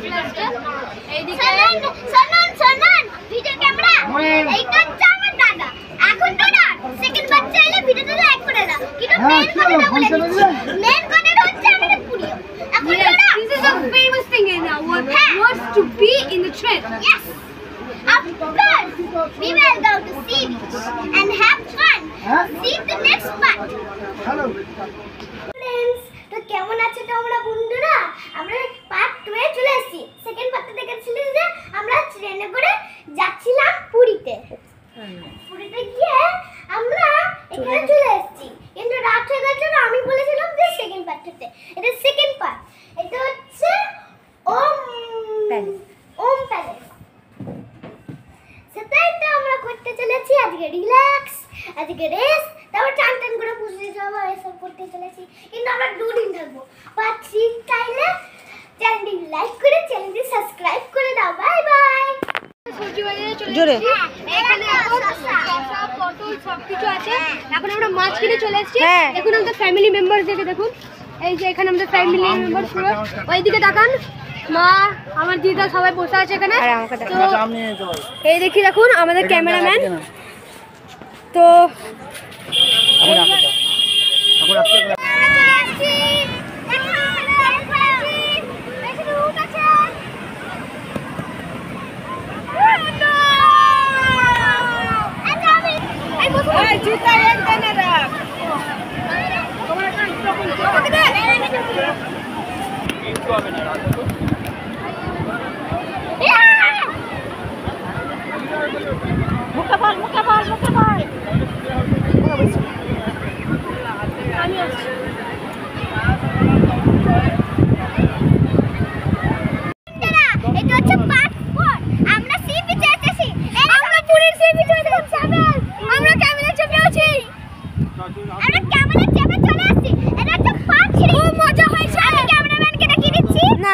বসে আছে। এইদিকে শুনুন ভিডিও ক্যামেরা এইটা হচ্ছে আমার দাদা। এখন তো না সেকেন্ড বাচ্চা এলে ভিডিওতে লাইক করে দাও। কিন্তু মেন কথাটা বলে দিচ্ছি, মেন কথাটা হচ্ছে আমাদের পুরিও। এখন তো না this is a famous thing in now. What wants to be in the trend? Yes. Of course, we will go to sea beach and have fun. See the next part. Hello. Friends, তো কেমন আছো তোমরা বন্ধুরা? আমরা part 2 এ চলে এসেছি। Second পার্টে দেখাচ্ছিল যে আমরা ট্রেনে করে যাচ্ছিলাম পুরীতে। পুরীতে গিয়ে আমরা এখানে চলে এসেছি। কিন্তু রাত হয়ে গেছে না, আমি বলেছিলাম যে সেকেন্ড পার্টটাতে। এটা সেকেন্ড পার্ট। এটা হচ্ছে ওম প্যালেস। সেটাই তো আমরা করতে চলেছি আজকে। রিল্যাক্স, আজকে রেস্ট, তারপর টান করে পুষে যাবো, এসব করতে চলেছি। কিন্তু আমরা 2 দিন থাকবো। পার্ট 3 চাইলে চ্যানেলটি লাইক করে চ্যানেলটি সাবস্ক্রাইব করে দাও। Bye bye. সবজি বাজারে চলে জোরে। এসেছি। এখানে এখন শসা, পটল সবকিছু আছে। এখন আমরা মাছ কিনে চলে এসেছি। হ্যাঁ। দেখুন আমাদের ফ্যামিলি মেম্বার দেখে দেখুন। এই যে এখানে আমাদের ফ্যামিলি মেম্বার পুরো। ওইদিকে তাকান, মা, আমার দিদা সবাই বসে আছে এখানে। আর আমাকে তো এই দেখি দেখুন আমাদের ক্যামেরাম্যান। তো এটা হচ্ছে পার্ট 4। আমরা সি বিচে এসেছি। আমরা পুরীর সি বিচে এসেছি। আমরা ক্যামেরা চেপে আছি। আমরা ক্যামেরা চেপে চলে আসছি। এটা হচ্ছে পার্ট 3। খুব মজা হয়েছে। আমি ক্যামেরাম্যানকে দেখিয়ে দিচ্ছি। না